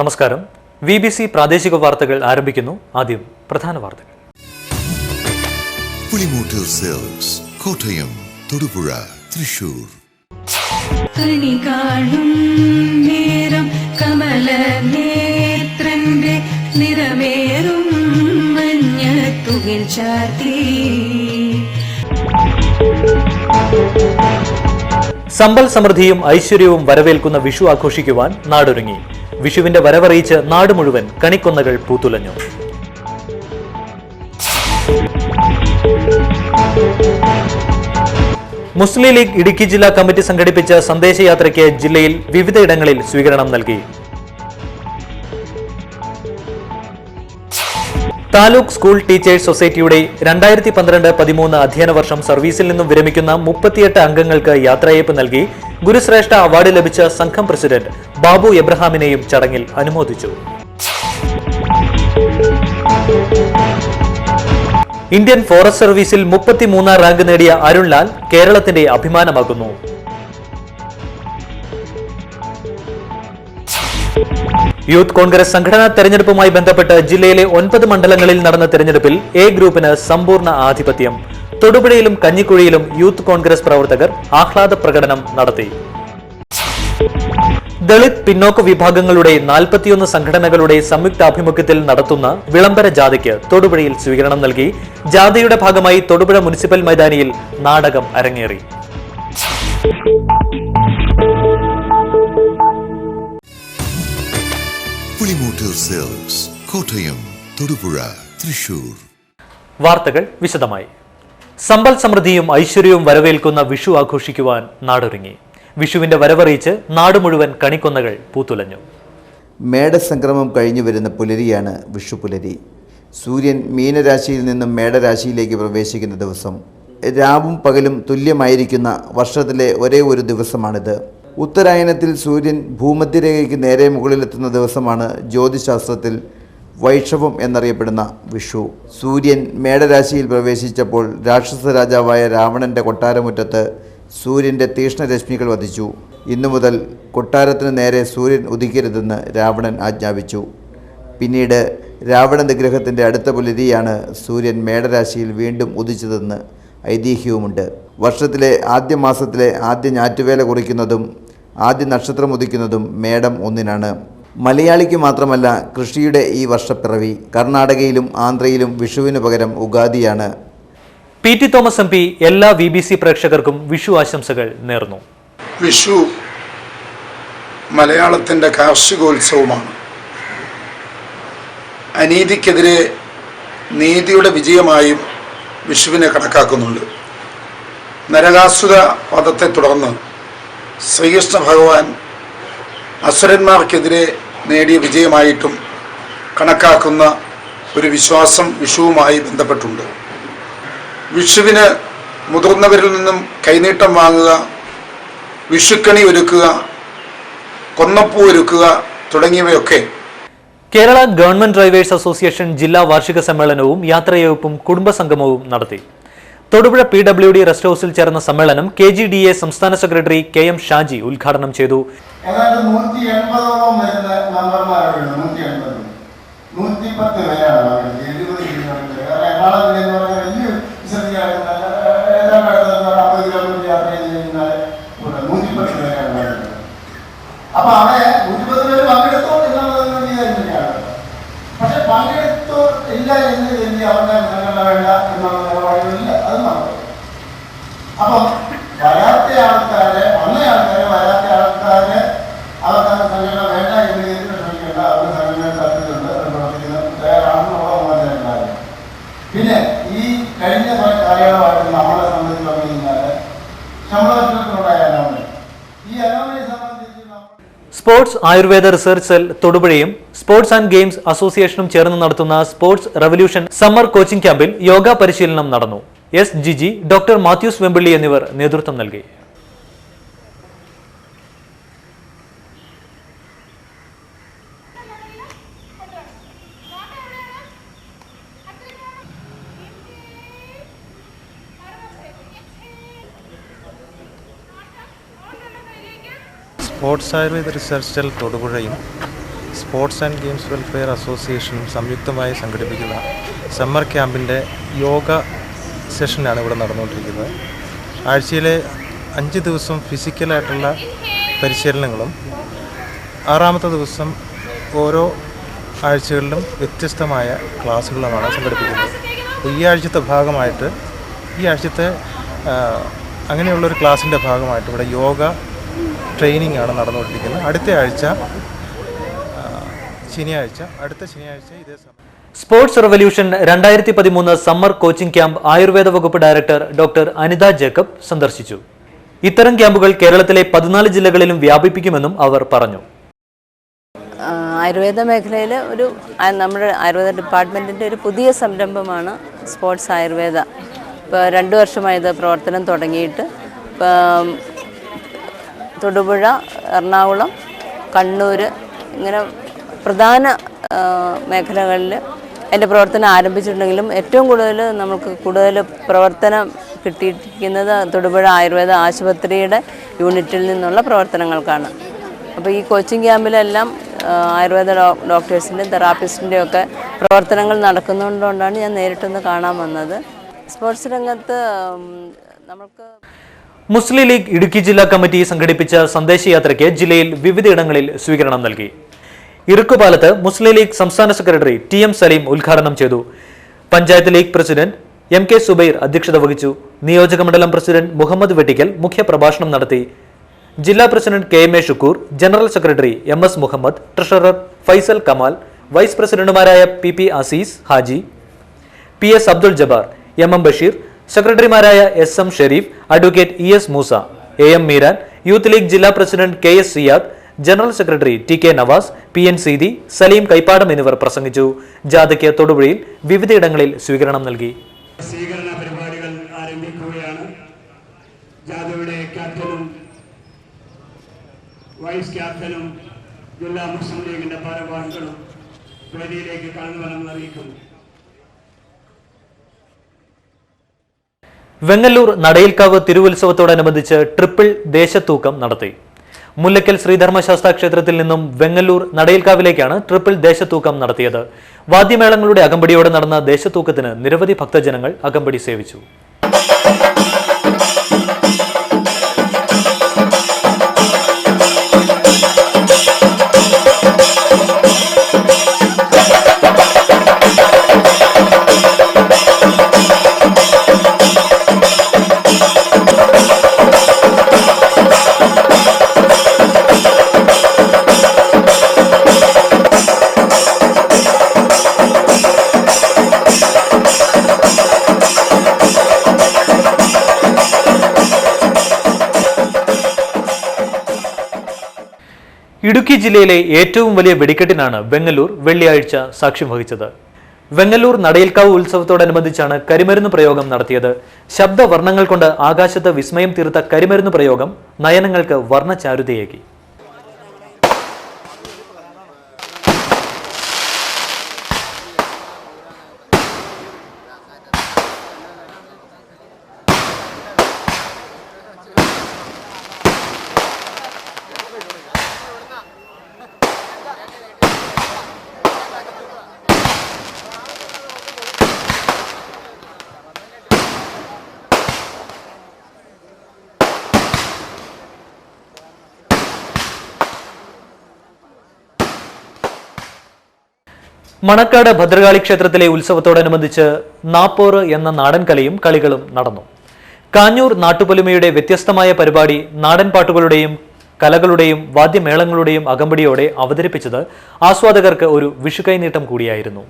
നമസ്കാരം. VBC പ്രാദേശിക വാർത്തകൾ ആരംഭിക്കുന്നു. ആദ്യം പ്രധാന വാർത്തകൾ. പുളിമൂട്ടിൽ സെൽസ് കോട്ടയം, തൊടുപുഴ, തൃശൂർ. കണി കാണും നേരം കമല നേത്രന്റെ നിറമേറും മഞ്ഞത്തുകിൽ ചാർത്തി. സമ്പൽ സമൃദ്ധിയും ഐശ്വര്യവും വരവേൽക്കുന്ന വിഷു ആഘോഷിക്കുവാൻ നാടൊരുങ്ങി. വിഷുവിന്റെ വരവറിയിച്ച് നാട് മുഴുവൻ കണിക്കൊന്നകൾ പൂത്തുലഞ്ഞു. മുസ്ലിം ലീഗ് ഇടുക്കി ജില്ലാ കമ്മിറ്റി സംഘടിപ്പിച്ച സന്ദേശയാത്രയ്ക്ക് ജില്ലയിൽ വിവിധയിടങ്ങളിൽ സ്വീകരണം നൽകി. താലൂക്ക് സ്കൂൾ ടീച്ചേഴ്സ് സൊസൈറ്റിയുടെ 2012-13 അധ്യയന വർഷം സർവീസിൽ നിന്നും വിരമിക്കുന്ന 38 അംഗങ്ങൾക്ക് യാത്രയയപ്പ് നൽകി ഗുരുശ്രേഷ്ഠ അവാർഡ് ലഭിച്ച സംഘം പ്രസിഡന്റ് ബാബു എബ്രഹാമിനെയും ചടങ്ങിൽ അനുമോദിച്ചു. ഇന്ത്യൻ ഫോറസ്റ്റ് സർവീസിൽ 33 റാങ്ക് നേടിയ അരുൺലാൽ കേരളത്തിന്റെ അഭിമാനമാകുന്നു. യൂത്ത് കോൺഗ്രസ് സംഘടനാ തെരഞ്ഞെടുപ്പുമായി ബന്ധപ്പെട്ട് ജില്ലയിലെ 9 മണ്ഡലങ്ങളിൽ നടന്ന തെരഞ്ഞെടുപ്പിൽ എ ഗ്രൂപ്പിന് സമ്പൂർണ്ണ ആധിപത്യം. തൊടുപുഴയിലും കഞ്ഞിക്കുഴിയിലും യൂത്ത് കോൺഗ്രസ് പ്രവർത്തകർ ആഹ്ലാദ പ്രകടനം നടത്തി. ദളിത് പിന്നോക്ക വിഭാഗങ്ങളുടെ 41 സംഘടനകളുടെ സംയുക്താഭിമുഖ്യത്തിൽ നടത്തുന്ന വിളംബര ജാഥയ്ക്ക് തൊടുപുഴയിൽ സ്വീകരണം നൽകി. ജാഥയുടെ ഭാഗമായി തൊടുപുഴ മുനിസിപ്പൽ മൈതാനിയിൽ നാടകം അരങ്ങേറി. പുളിമൂട്ടിൽ സെൽസ് കോട്ടയം, തൊടുപുഴ, തൃശൂർ. വാർത്തകൾ വിശദമായി. സമ്പൽ സമൃദ്ധിയും ഐശ്വര്യവും വരവേൽക്കുന്ന വിഷു ആഘോഷിക്കുവാൻ നാടൊരുങ്ങി. വിഷുവിന്റെ വരവറിയിച്ച് നാട് മുഴുവൻ കണിക്കൊന്നകൾ പൂത്തുലഞ്ഞു. മേടസംക്രമം കഴിഞ്ഞു വരുന്ന പുലരിയാണ് വിഷുപുലരി. സൂര്യൻ മീനരാശിയിൽ നിന്നും മേടരാശിയിലേക്ക് പ്രവേശിക്കുന്ന ദിവസം. രാവും പകലും തുല്യമായിരിക്കുന്ന വർഷത്തിലെ ഒരേ ഒരു ദിവസമാണിത്. ഉത്തരായനത്തിൽ സൂര്യൻ ഭൂമധ്യരേഖയ്ക്ക് നേരെ മുകളിലെത്തുന്ന ദിവസമാണ് ജ്യോതിശാസ്ത്രത്തിൽ വൈഷവം എന്നറിയപ്പെടുന്ന വിഷു. സൂര്യൻ മേടരാശിയിൽ പ്രവേശിച്ചപ്പോൾ രാക്ഷസ രാജാവായ രാവണന്റെ കൊട്ടാരമുറ്റത്ത് സൂര്യൻ്റെ തീക്ഷ്ണരശ്മികൾ വധിച്ചു. ഇന്നു മുതൽ കൊട്ടാരത്തിന് നേരെ സൂര്യൻ ഉദിക്കരുതെന്ന് രാവണൻ ആജ്ഞാപിച്ചു. പിന്നീട് രാവണ നിഗ്രഹത്തിൻ്റെ അടുത്ത പുലരിയാണ് സൂര്യൻ മേടരാശിയിൽ വീണ്ടും ഉദിച്ചതെന്ന് ഐതിഹ്യവുമുണ്ട്. വർഷത്തിലെ ആദ്യ മാസത്തിലെ ആദ്യ ഞാറ്റുവേല കുറിക്കുന്നതും ആദ്യ നക്ഷത്രം ഉദിക്കുന്നതും മേടം 1-നാണ്. മലയാളിക്ക് മാത്രമല്ല കൃഷിയുടെ ഈ വർഷപ്പിറവി. കർണാടകയിലും ആന്ധ്രയിലും വിഷുവിന് പകരം ഉഗാദിയാണ്. PT തോമസ് MP എല്ലാ VBC പ്രേക്ഷകർക്കും വിഷു ആശംസകൾ നേർന്നു. വിഷു മലയാളത്തിൻ്റെ കാർഷികോത്സവമാണ്. അനീതിക്കെതിരെ നീതിയുടെ വിജയമായും വിഷുവിനെ കണക്കാക്കുന്നുണ്ട്. നരകാസുര വധത്തെ തുടർന്ന് ശ്രീകൃഷ്ണ ഭഗവാൻ അസുരന്മാർക്കെതിരെ നേടിയ വിജയമായിട്ടും കണക്കാക്കുന്ന ഒരു വിശ്വാസം വിഷുവുമായി ബന്ധപ്പെട്ടുണ്ട്. വിഷുവിന് മുതിർന്നവരിൽ നിന്നും കൈനീട്ടം വാങ്ങുക, വിഷുക്കണി ഒരുക്കുക, കൊന്നപ്പൂ ഒരുക്കുക തുടങ്ങിയവയൊക്കെ. കേരള ഗവൺമെന്റ് ഡ്രൈവേഴ്സ് അസോസിയേഷൻ ജില്ലാ വാർഷിക സമ്മേളനവും യാത്രയയപ്പും കുടുംബസംഗമവും നടത്തി. തൊടുപുഴ PWD റെസ്റ്റ് ഹൌസിൽ ചേർന്ന സമ്മേളനം KGDA സംസ്ഥാന സെക്രട്ടറി KM ഷാജി ഉദ്ഘാടനം ചെയ്തു. പക്ഷെ പങ്കെടുത്തോ ഇല്ല എന്ന് കരുതി അവരുടെ മൃഗങ്ങളെ വേണ്ട എന്നുള്ള നിലപാടുകളില്ല. അത് നടക്കും. അപ്പം വരാത്ത ആൾക്കാരെ, വന്ന ആൾക്കാരെ, വരാത്ത ആൾക്കാരെ അവർക്ക് സംഘടന വേണ്ട എന്ന് കരുതി ശ്രമിക്കേണ്ട. അവർക്ക് സംഘടന സാധ്യതയുണ്ട്, പ്രവർത്തിക്കുന്ന തയ്യാറാണെന്നുള്ള കാര്യം. പിന്നെ ഈ കഴിഞ്ഞ കുറെ കാലയളവായിട്ട് നമ്മളെ സംബന്ധിച്ച് പറഞ്ഞു കഴിഞ്ഞാൽ ശമ്പളത്തിനുണ്ടായ അനോമലി. ഈ അനോമലിയെ സംബന്ധിച്ച് സ്പോർട്സ് ആയുർവേദ റിസർച്ച് സെൽ തൊടുപുഴയും സ്പോർട്സ് ആൻഡ് ഗെയിംസ് അസോസിയേഷനും ചേർന്ന് നടത്തുന്ന സ്പോർട്സ് റവല്യൂഷൻ സമ്മർ കോച്ചിംഗ് ക്യാമ്പിൽ യോഗ പരിശീലനം നടന്നു. SGG, ഡോക്ടർ മാത്യൂസ് വെമ്പിള്ളി എന്നിവർ നേതൃത്വം നൽകി. സ്പോർട്സ് ആയുർവേദ റിസർച്ച് സെൽ തൊടുപുഴയും സ്പോർട്സ് ആൻഡ് ഗെയിംസ് വെൽഫെയർ അസോസിയേഷനും സംയുക്തമായി സംഘടിപ്പിക്കുന്ന സമ്മർ ക്യാമ്പിൻ്റെ യോഗ സെഷനാണ് ഇവിടെ നടന്നുകൊണ്ടിരിക്കുന്നത്. ആഴ്ചയിലെ 5 ദിവസം ഫിസിക്കലായിട്ടുള്ള പരിശീലനങ്ങളും 6ാമത്തെ ദിവസം ഓരോ ആഴ്ചകളിലും വ്യത്യസ്തമായ ക്ലാസ്സുകളുമാണ് സംഘടിപ്പിക്കുന്നത്. അപ്പോൾ ഈ ആഴ്ചത്തെ ഭാഗമായിട്ട് അങ്ങനെയുള്ളൊരു ക്ലാസ്സിൻ്റെ ഭാഗമായിട്ട് ഇവിടെ യോഗ ട്രെയിനിങ് ആണ് നടന്നുകൊണ്ടിരിക്കുന്നത്. അടുത്ത ശനിയാഴ്ച ഇതേ സമയം sports revolution 2013 summer coaching camp Ayurveda വകുപ്പ് ഡയറക്ടർ ഡോക്ടർ അനിത ജേക്കബ് സന്ദർശിച്ചു. ഇത്തരം ക്യാമ്പുകൾ കേരളത്തിലെ 14 ജില്ലകളിലും വ്യാപിപ്പിക്കുമെന്നും അവർ പറഞ്ഞു. ആയുർവേദ മേഖലയിൽ നമ്മുടെ ആയുർവേദ ഡിപ്പാർട്ട്മെൻറ്റിൻ്റെ ഒരു പുതിയ സംരംഭമാണ് സ്പോർട്സ് ആയുർവേദ. ഇപ്പോൾ 2 വർഷമായി ഇത് പ്രവർത്തനം തുടങ്ങിയിട്ട്. തൊടുപുഴ, എറണാകുളം, കണ്ണൂർ ഇങ്ങനെ പ്രധാന മേഖലകളിൽ അതിൻ്റെ പ്രവർത്തനം ആരംഭിച്ചിട്ടുണ്ടെങ്കിലും ഏറ്റവും കൂടുതൽ പ്രവർത്തനം കിട്ടിയിരിക്കുന്നത് തൊടുപുഴ ആയുർവേദ ആശുപത്രിയുടെ യൂണിറ്റിൽ നിന്നുള്ള പ്രവർത്തനങ്ങൾക്കാണ്. അപ്പോൾ ഈ കോച്ചിങ് ക്യാമ്പിലെല്ലാം ആയുർവേദ ഡോക്ടേഴ്സിൻ്റെയും തെറാപ്പിസ്റ്റിൻ്റെയും ഒക്കെ പ്രവർത്തനങ്ങൾ നടക്കുന്നതുകൊണ്ടാണ് ഞാൻ നേരിട്ടൊന്ന് കാണാൻ വന്നത്. സ്പോർട്സ് രംഗത്ത് നമുക്ക് മുസ്ലിം ലീഗ് ഇടുക്കി ജില്ലാ കമ്മിറ്റി സംഘടിപ്പിച്ച സന്ദേശയാത്രയ്ക്ക് ജില്ലയിൽ വിവിധയിടങ്ങളിൽ സ്വീകരണം നൽകി. ഇറുക്കുപാലത്ത് മുസ്ലിം ലീഗ് സംസ്ഥാന സെക്രട്ടറി TM സലീം ഉദ്ഘാടനം ചെയ്തു. പഞ്ചായത്ത് ലീഗ് പ്രസിഡന്റ് MK സുബൈർ അധ്യക്ഷത വഹിച്ചു. നിയോജക മണ്ഡലം പ്രസിഡന്റ് മുഹമ്മദ് വെട്ടിക്കൽ മുഖ്യപ്രഭാഷണം നടത്തി. ജില്ലാ president KMA Shukkur, general secretary MS Muhammad, treasurer Faisal Kamal, vice പ്രസിഡന്റുമാരായ PP Aziz Haji, PS Abdul Jabbar, MM Basheer, സെക്രട്ടറിമാരായ SM Sherif, advocate ES Moosa, AM Meeran, youth league ജില്ലാ president KS Siyad, general secretary TK Navas, PN Seethi, Saleem Kaippadam എന്നിവർ പ്രസംഗിച്ചു. ജാഥയ്ക്ക് തൊടുപുഴയിൽ വിവിധയിടങ്ങളിൽ സ്വീകരണം നൽകി. സ്വീകരണ പരിപാടികൾ ആരംഭിക്കുകയാണ്. ജാഥയുടെ ക്യാപ്റ്റനും വൈസ് ക്യാപ്റ്റനും ജില്ലാ മുസ്ലിം ലീഗിന്റെ ഭാരവാഹികളും വേദിയിലേക്ക് കടന്നു വരണമെന്ന് അറിയിക്കുന്നു. വെങ്ങല്ലൂർ നടയിൽക്കാവ് തിരുവുത്സവത്തോടനുബന്ധിച്ച് ട്രിപ്പിൾ ദേശത്തൂക്കം നടത്തി. മുല്ലക്കൽ ശ്രീധർമ്മശാസ്ത്ര ക്ഷേത്രത്തിൽ നിന്നും വെങ്ങല്ലൂർ നടയിൽക്കാവിലേക്കാണ് ട്രിപ്പിൾ ദേശത്തൂക്കം നടത്തിയത്. വാദ്യമേളങ്ങളുടെ അകമ്പടിയോടെ നടന്ന ദേശത്തൂക്കത്തിന് നിരവധി ഭക്തജനങ്ങൾ അകമ്പടി സേവിച്ചു. ഇടുക്കി ജില്ലയിലെ ഏറ്റവും വലിയ വെടിക്കെട്ടിനാണ് വെങ്ങല്ലൂർ വെള്ളിയാഴ്ച സാക്ഷ്യം വഹിച്ചത്. വെങ്ങല്ലൂർ നടയിൽക്കാവ് ഉത്സവത്തോടനുബന്ധിച്ചാണ് കരിമരുന്ന് പ്രയോഗം നടത്തിയത്. ശബ്ദവർണ്ണങ്ങൾ കൊണ്ട് ആകാശത്ത് വിസ്മയം തീർത്ത കരിമരുന്ന് പ്രയോഗം നയനങ്ങൾക്ക് വർണ്ണചാരുതയേകി. മണക്കാട് ഭദ്രകാളി ക്ഷേത്രത്തിലെ ഉത്സവത്തോടനുബന്ധിച്ച് നാപ്പോറ് എന്ന നാടൻ കലയും കളികളും നടന്നു. കാഞ്ഞൂർ നാട്ടുപൊലിമയുടെ വ്യത്യസ്തമായ പരിപാടി നാടൻ പാട്ടുകളുടെയും കലകളുടെയും വാദ്യമേളങ്ങളുടെയും അകമ്പടിയോടെ അവതരിപ്പിച്ചത് ആസ്വാദകർക്ക് ഒരു വിഷുകൈനീട്ടം കൂടിയായിരുന്നു.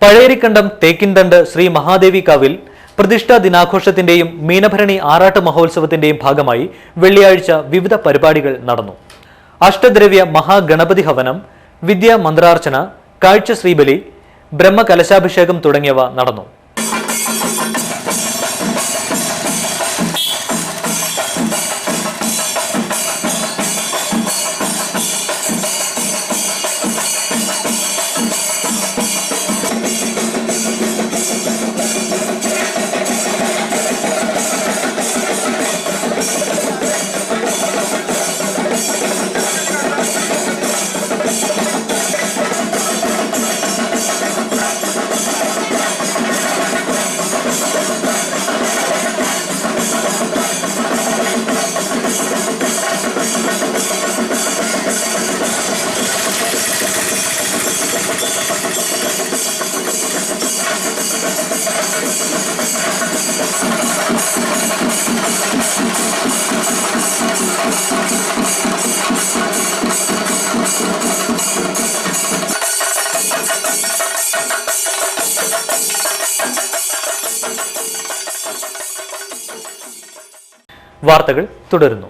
പഴയരിക്കണ്ടം തേക്കിൻതണ്ട് ശ്രീ മഹാദേവി കാവിൽ പ്രതിഷ്ഠാ ദിനാഘോഷത്തിന്റെയും മീനഭരണി ആറാട്ട് മഹോത്സവത്തിന്റെയും ഭാഗമായി വെള്ളിയാഴ്ച വിവിധ പരിപാടികൾ നടന്നു. അഷ്ടദ്രവ്യ മഹാഗണപതി ഹവനം, വിദ്യാ മന്ത്രാർച്ചന, കാഴ്ച ശ്രീബലി, ബ്രഹ്മകലശാഭിഷേകം തുടങ്ങിയവ നടന്നു. വാർത്തകൾ തുടരുന്നു.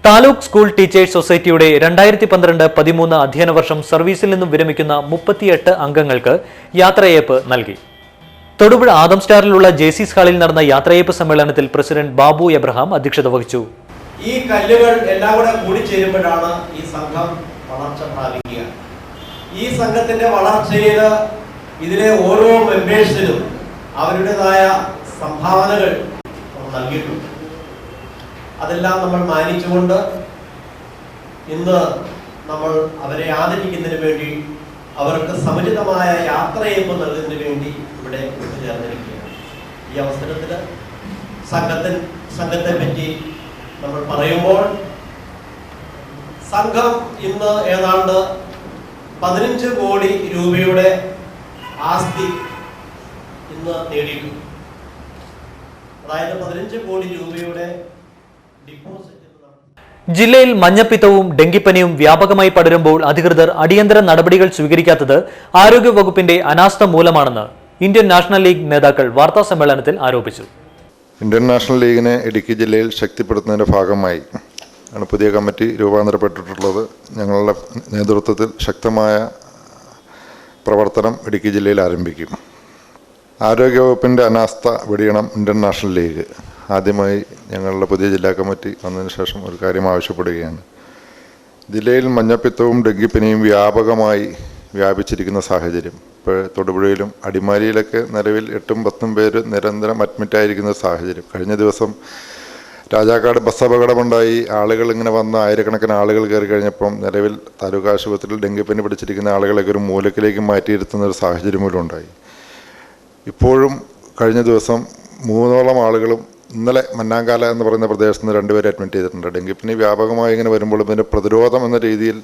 താലൂക്ക് സ്കൂൾ ടീച്ചേഴ്സ് സൊസൈറ്റിയുടെ 2012-13 അധ്യയന വർഷം സർവീസിൽ നിന്നും വിരമിക്കുന്ന 38 അംഗങ്ങൾക്ക് യാത്രയയപ്പ് നൽകി. തൊടുപുഴ ആദം സ്റ്റാറിലുള്ള ജെസിസ് ഹാളിൽ നടന്ന യാത്രയയപ്പ് സമ്മേളനത്തിൽ പ്രസിഡന്റ് ബാബു എബ്രഹാം അധ്യക്ഷത വഹിച്ചു. ഈ കല്ലുകൾ എല്ലാം കൂടെ കൂടിച്ചേരുമ്പോഴാണ് ഈ സംഘം വളർച്ച പ്രാപിക്കുക. ഈ സംഘത്തിന്റെ വളർച്ചയിൽ ഇതിലെ ഓരോ മെമ്പേഴ്സിനും അവരുടേതായ സംഭാവനകൾ നൽകിയിട്ടുണ്ട്. അതെല്ലാം നമ്മൾ മാനിച്ചുകൊണ്ട് ഇന്ന് നമ്മൾ അവരെ ആദരിക്കുന്നതിന് വേണ്ടി അവർക്ക് സമുചിതമായ യാത്രയയപ്പ് നൽകുന്നതിന് വേണ്ടി ഇവിടെ ഒത്തുചേർന്നിരിക്കുകയാണ്. ഈ അവസരത്തിൽ സംഘത്തെ പറ്റി നമ്മൾ പറയുമ്പോൾ സംഘം ഇന്ന് ഏതാണ്ട് 15 കോടി രൂപയുടെ ആസ്തി ഇന്ന് നേടിയിട്ടുണ്ട്. അതായത് 15 കോടി രൂപയുടെ ഡിപ്പോസിറ്റ്. ജില്ലയിൽ മഞ്ഞപ്പിത്തവും ഡെങ്കിപ്പനിയും വ്യാപകമായി പടരുമ്പോൾ അധികൃതർ അടിയന്തര നടപടികൾ സ്വീകരിക്കാത്തത് ആരോഗ്യവകുപ്പിന്റെ അനാസ്ഥ മൂലമാണെന്ന് ഇന്ത്യൻ നാഷണൽ ലീഗ് നേതാക്കൾ വാർത്താസമ്മേളനത്തിൽ ആരോപിച്ചു. ഇന്ത്യൻ നാഷണൽ ലീഗിനെ ഇടുക്കി ജില്ലയിൽ ശക്തിപ്പെടുത്തുന്നതിൻ്റെ ഭാഗമായി ആണ് പുതിയ കമ്മിറ്റി രൂപാന്തരപ്പെട്ടിട്ടുള്ളത്. ഞങ്ങളുടെ നേതൃത്വത്തിൽ ശക്തമായ പ്രവർത്തനം ഇടുക്കി ജില്ലയിൽ ആരംഭിക്കും. ആരോഗ്യവകുപ്പിൻ്റെ അനാസ്ഥ വെടിയണം ഇന്ത്യൻ നാഷണൽ ലീഗ്. ആദ്യമായി ഞങ്ങളുടെ പുതിയ ജില്ലാ കമ്മിറ്റി വന്നതിന് ശേഷം ഒരു കാര്യം ആവശ്യപ്പെടുകയാണ്. ജില്ലയിൽ മഞ്ഞപ്പിത്തവും ഡെങ്കിപ്പനിയും വ്യാപകമായി വ്യാപിച്ചിരിക്കുന്ന സാഹചര്യം. ഇപ്പോൾ തൊടുപുഴയിലും അടിമാലിയിലൊക്കെ നിലവിൽ 8-10 പേര് നിരന്തരം അഡ്മിറ്റായിരിക്കുന്ന സാഹചര്യം. കഴിഞ്ഞ ദിവസം രാജാക്കാട് ബസ് അപകടമുണ്ടായി. ആളുകൾ ഇങ്ങനെ വന്ന് ആയിരക്കണക്കിന് ആളുകൾ കയറി കഴിഞ്ഞപ്പം നിലവിൽ താലൂക്ക് ആശുപത്രിയിൽ ഡെങ്കിപ്പനി പിടിച്ചിരിക്കുന്ന ആളുകളൊക്കെ ഒരു മൂലക്കിലേക്ക് മാറ്റിയിരുത്തുന്ന ഒരു സാഹചര്യം പോലും ഉണ്ടായി. ഇപ്പോഴും കഴിഞ്ഞ ദിവസം 3ഓളം ആളുകളും ഇന്നലെ മന്നാങ്കാല എന്ന് പറയുന്ന പ്രദേശത്ത് നിന്ന് 2 പേരെ അഡ്മിറ്റ് ചെയ്തിട്ടുണ്ട്. ഡെങ്കിപ്പനി വ്യാപകമായി ഇങ്ങനെ വരുമ്പോൾ ഇതിൻ്റെ പ്രതിരോധം എന്ന രീതിയിൽ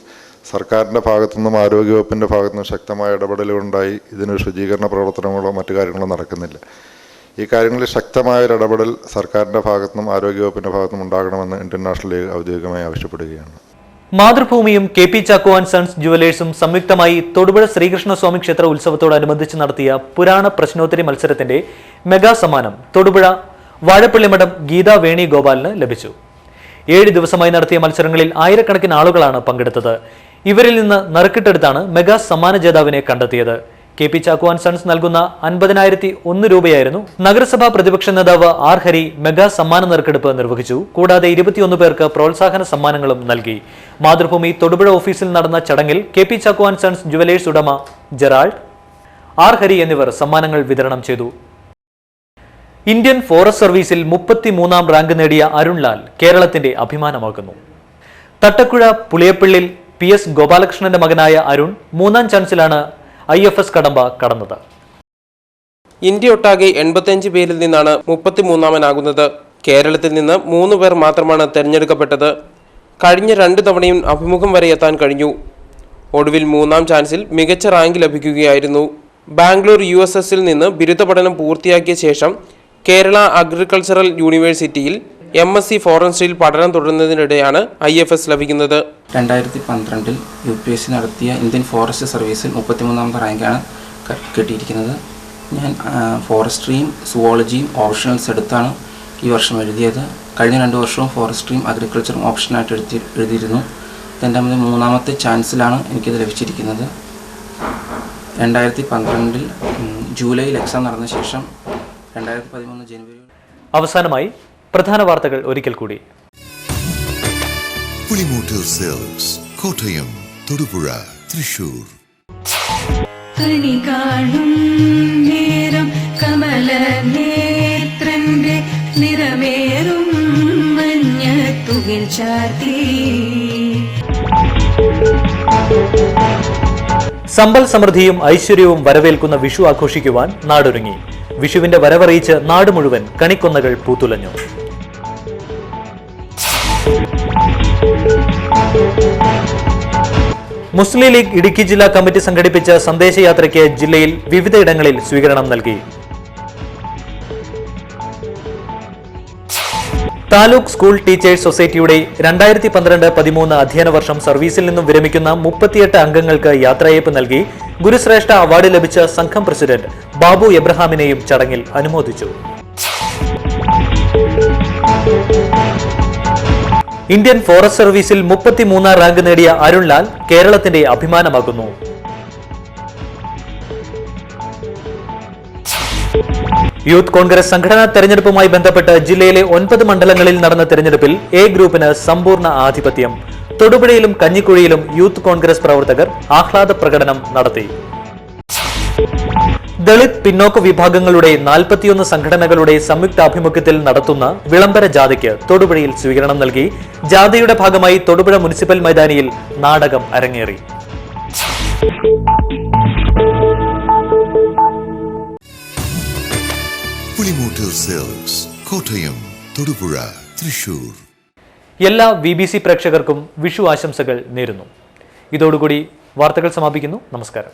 സർക്കാരിൻ്റെ ഭാഗത്തുനിന്നും ആരോഗ്യവകുപ്പിൻ്റെ ഭാഗത്തുനിന്നും ശക്തമായ ഇടപെടലുകളുണ്ടായി. ഇതിന് ശുചീകരണ പ്രവർത്തനങ്ങളോ മറ്റു കാര്യങ്ങളോ നടക്കുന്നില്ല. ഈ കാര്യങ്ങളിൽ ശക്തമായൊരു ഇടപെടൽ സർക്കാരിൻ്റെ ഭാഗത്തുനിന്നും ആരോഗ്യവകുപ്പിൻ്റെ ഭാഗത്തുനിന്നും ഉണ്ടാകണമെന്ന് ഇന്ത്യൻ നാഷണൽ ലീഗ് ഔദ്യോഗികമായി ആവശ്യപ്പെടുകയാണ്. മാതൃഭൂമിയും കെ.പി. ചാക്കോ ആൻഡ് സൺസ് ജുവലേഴ്സും സംയുക്തമായി തൊടുപുഴ ശ്രീകൃഷ്ണസ്വാമി ക്ഷേത്ര ഉത്സവത്തോടനുബന്ധിച്ച് നടത്തിയ പുരാണ പ്രശ്നോത്തരി മത്സരത്തിന്റെ മെഗാ സമ്മാനം തൊടുപുഴ വാഴപ്പള്ളിമഠം ഗീതാ വേണിഗോപാലിന് ലഭിച്ചു. 7 ദിവസമായി നടത്തിയ മത്സരങ്ങളിൽ ആയിരക്കണക്കിന് ആളുകളാണ് പങ്കെടുത്തത്. ഇവരിൽ നിന്ന് നറുക്കിട്ടെടുത്താണ് മെഗാ സമ്മാന ജേതാവിനെ കണ്ടെത്തിയത്. കെ.പി. ചാക്കോ ആൻഡ് സൺസ് നൽകുന്ന 50,001 രൂപയായിരുന്നു. നഗരസഭാ പ്രതിപക്ഷ നേതാവ് ആർ ഹരി മെഗാ സമ്മാന നറുക്കെടുപ്പ് നിർവഹിച്ചു. കൂടാതെ 21 പേർക്ക് പ്രോത്സാഹന സമ്മാനങ്ങളും നൽകി. മാതൃഭൂമി തൊടുപുഴ ഓഫീസിൽ നടന്ന ചടങ്ങിൽ K P. Chacko and sons jewellers ഉടമ ജെറാൾഡ്, ആർ ഹരി എന്നിവർ സമ്മാനങ്ങൾ വിതരണം ചെയ്തു. ഇന്ത്യൻ ഫോറസ്റ്റ് സർവീസിൽ 33ാം റാങ്ക് നേടിയ അരുൺലാൽ കേരളത്തിന്റെ അഭിമാനമാക്കുന്നു. തട്ടക്കുഴ പുളിയപ്പിള്ളിൽ PS ഗോപാലകൃഷ്ണന്റെ മകനായ അരുൺ 3ാം ചാൻസിലാണ് IFS കടമ്പ കടന്നത്. ഇന്ത്യയൊട്ടാകെ 85 പേരിൽ നിന്നാണ് 33ാമനാകുന്നത്. കേരളത്തിൽ നിന്ന് 3 പേർ മാത്രമാണ് തെരഞ്ഞെടുക്കപ്പെട്ടത്. കഴിഞ്ഞ 2 തവണയും അഭിമുഖം വരെ എത്താൻ കഴിഞ്ഞു. ഒടുവിൽ 3ാം ചാൻസിൽ മികച്ച റാങ്ക് ലഭിക്കുകയായിരുന്നു. ബാംഗ്ലൂർ USSൽ നിന്ന് ബിരുദ പഠനം പൂർത്തിയാക്കിയ ശേഷം കേരള അഗ്രികൾച്ചറൽ യൂണിവേഴ്സിറ്റിയിൽ MSc ഫോറസ്ട്രിയിൽ പഠനം തുടരുന്നതിനിടെയാണ് IFS ലഭിക്കുന്നത്. 2012 UPSC നടത്തിയ ഇന്ത്യൻ ഫോറസ്റ്റ് സർവീസിൽ 33ാമത്തെ റാങ്കാണ് കിട്ടിയിരിക്കുന്നത്. ഞാൻ ഫോറസ്ട്രിയും സുവോളജിയും ഓപ്ഷണൽസ് എടുത്താണ് ഈ വർഷം എഴുതിയത്. കഴിഞ്ഞ 2 വർഷവും ഫോറസ്ട്രിയും അഗ്രികൾച്ചറും ഓപ്ഷനായിട്ട് എഴുതിയിരുന്നു. ഇതെൻ്റെ മൂന്നാമത്തെ ചാൻസിലാണ് എനിക്കിത് ലഭിച്ചിരിക്കുന്നത്. 2012 ജൂലൈയിൽ എക്സാം നടന്ന ശേഷം 2013 ജനുവരി. അവസാനമായി പ്രധാന വാർത്തകൾ ഒരിക്കൽ കൂടി. പുളിമൂട്ടിൽ സെൽസ്, കോട്ടയം, തൊടുപുഴ, തൃശൂർ. കണി കാണും നേരം കമല നേത്രന്റെ നിറമേറും മഞ്ഞത്തുകിൽ ചാർത്തി. സമ്പൽ സമൃദ്ധിയും ഐശ്വര്യവും വരവേൽക്കുന്ന വിഷു ആഘോഷിക്കുവാൻ നാടൊരുങ്ങി. വിഷുവിന്റെ വരവറിയിച്ച് നാട് മുഴുവൻ കണിക്കൊന്നകൾ പൂത്തുലഞ്ഞു. മുസ്ലിം ലീഗ് ഇടുക്കി ജില്ലാ കമ്മിറ്റി സംഘടിപ്പിച്ച സന്ദേശയാത്രയ്ക്ക് ജില്ലയിൽ വിവിധയിടങ്ങളിൽ സ്വീകരണം നൽകി. താലൂക്ക് സ്കൂൾ ടീച്ചേഴ്സ് സൊസൈറ്റിയുടെ 2012-13 അധ്യയന വർഷം സർവീസിൽ നിന്നും വിരമിക്കുന്ന 38 അംഗങ്ങൾക്ക് യാത്രയയപ്പ് നൽകി ഗുരുശ്രേഷ്ഠ അവാർഡ് ലഭിച്ച സംഘം പ്രസിഡന്റ് ബാബു എബ്രഹാമിനെയും ചടങ്ങിൽ അനുമോദിച്ചു. ഇന്ത്യൻ ഫോറസ്റ്റ് സർവീസിൽ 33 റാങ്ക് നേടിയ അരുൺ ലാൽ കേരളത്തിന്റെ അഭിമാനമാകുന്നു. യൂത്ത് കോൺഗ്രസ് സംഘടനാ തെരഞ്ഞെടുപ്പുമായി ബന്ധപ്പെട്ട് ജില്ലയിലെ 9 മണ്ഡലങ്ങളിൽ നടന്ന തെരഞ്ഞെടുപ്പിൽ എ ഗ്രൂപ്പിന് സമ്പൂർണ്ണ ആധിപത്യം. തൊടുപുഴയിലും കഞ്ഞിക്കുഴിയിലും യൂത്ത് കോൺഗ്രസ് പ്രവർത്തകർ ആഹ്ലാദ പ്രകടനം നടത്തി. ദളിത് പിന്നോക്ക വിഭാഗങ്ങളുടെ 41 സംഘടനകളുടെ സംയുക്താഭിമുഖ്യത്തിൽ നടത്തുന്ന വിളംബര ജാഥയ്ക്ക് തൊടുപുഴയിൽ സ്വീകരണം നൽകി. ജാഥയുടെ ഭാഗമായി തൊടുപുഴ മുനിസിപ്പൽ മൈതാനിയിൽ നാടകം അരങ്ങേറി. പുളിമൂട്ടിൽ സെൽസ്, കോട്ടയം, തൊടുപുഴ, തൃശൂർ. എല്ലാ VBC പ്രേക്ഷകർക്കും വിഷു ആശംസകൾ നേരുന്നു. ഇതോടുകൂടി വാർത്തകൾ സമാപിക്കുന്നു. നമസ്കാരം.